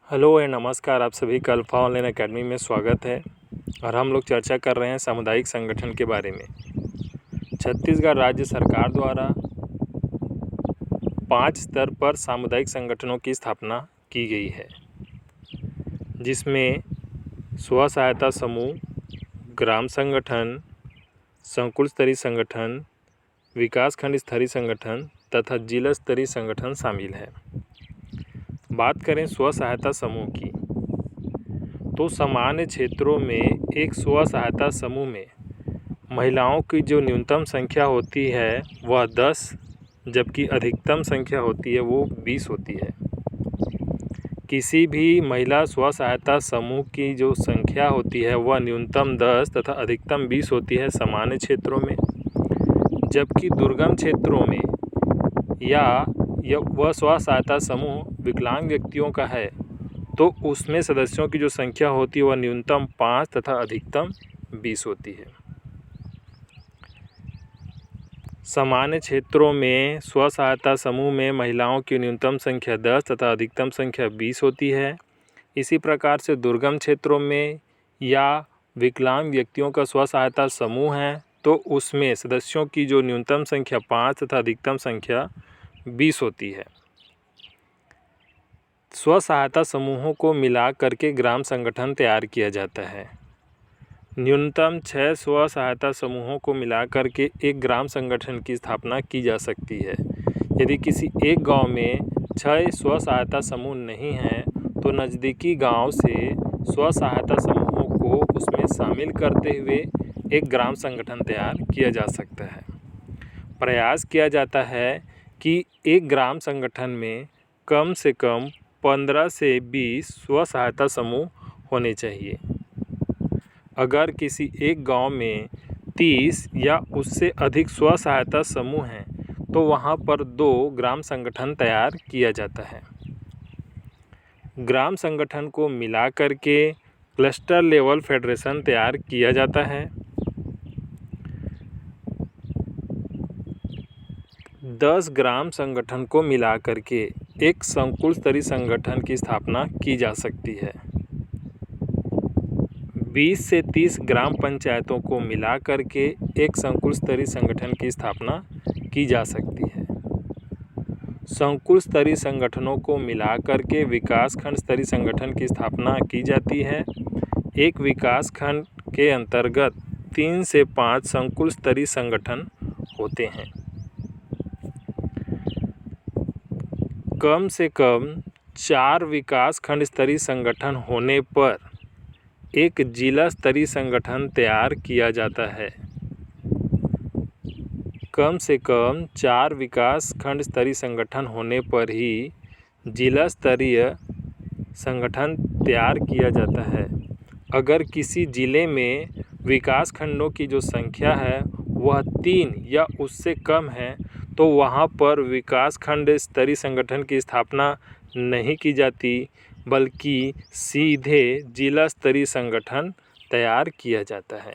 Hello and नमस्कार। आप सभी का अल्फा ऑनलाइन अकेडमी में स्वागत है और हम लोग चर्चा कर रहे हैं सामुदायिक संगठन के बारे में। छत्तीसगढ़ राज्य सरकार द्वारा 5 स्तर पर सामुदायिक संगठनों की स्थापना की गई है, जिसमें स्व सहायता समूह, ग्राम संगठन, संकुल स्तरीय संगठन, विकास खंड स्तरीय संगठन तथा जिला स्तरीय संगठन शामिल है। बात करें स्व सहायता समूह की, तो सामान्य क्षेत्रों में एक स्व सहायता समूह में महिलाओं की जो न्यूनतम संख्या होती है वह 10, जबकि अधिकतम संख्या होती है वो 20 होती है। किसी भी महिला स्व सहायता समूह की जो संख्या होती है वह न्यूनतम 10 तथा अधिकतम 20 होती है सामान्य क्षेत्रों में, जबकि दुर्गम क्षेत्रों में या वह स्व सहायता समूह विकलांग व्यक्तियों का है तो उसमें सदस्यों की जो संख्या होती है वह न्यूनतम 5 तथा अधिकतम 20 होती है। सामान्य क्षेत्रों में स्व सहायता समूह में महिलाओं की न्यूनतम संख्या 10 तथा अधिकतम संख्या 20 होती है। इसी प्रकार से दुर्गम क्षेत्रों में या विकलांग व्यक्तियों का स्व सहायता समूह है तो उसमें सदस्यों की जो न्यूनतम संख्या 5 तथा अधिकतम संख्या 20 होती है। स्व सहायता समूहों को मिला करके ग्राम संगठन तैयार किया जाता है। न्यूनतम 6 स्व सहायता समूहों को मिला करके एक ग्राम संगठन की स्थापना की जा सकती है। यदि किसी एक गांव में 6 स्व सहायता समूह नहीं हैं तो नज़दीकी गांव से स्व सहायता समूहों को उसमें शामिल करते हुए एक ग्राम संगठन तैयार किया जा सकता है। प्रयास किया जाता है कि एक ग्राम संगठन में कम से कम 15 से 20 स्व सहायता समूह होने चाहिए। अगर किसी एक गांव में 30 या उससे अधिक स्व सहायता समूह हैं तो वहां पर 2 ग्राम संगठन तैयार किया जाता है। ग्राम संगठन को मिला करके क्लस्टर लेवल फेडरेशन तैयार किया जाता है। 10 ग्राम संगठन को मिला करके एक संकुल स्तरीय संगठन की स्थापना की जा सकती है। 20 से 30 ग्राम पंचायतों को मिला करके एक संकुल स्तरीय संगठन की स्थापना की जा सकती है। संकुल स्तरीय संगठनों को मिला करके विकास खंड स्तरीय संगठन की स्थापना की जाती है। एक विकास खंड के अंतर्गत 3 से 5 संकुल स्तरीय संगठन होते हैं। कम से कम 4 विकास खंड स्तरीय संगठन होने पर एक जिला स्तरीय संगठन तैयार किया जाता है। कम से कम 4 विकास खंड स्तरीय संगठन होने पर ही जिला स्तरीय संगठन तैयार किया जाता है। अगर किसी जिले में विकास खंडों की जो संख्या है वह 3 या उससे कम है तो वहाँ पर विकास खंड स्तरीय संगठन की स्थापना नहीं की जाती, बल्कि सीधे जिला स्तरीय संगठन तैयार किया जाता है।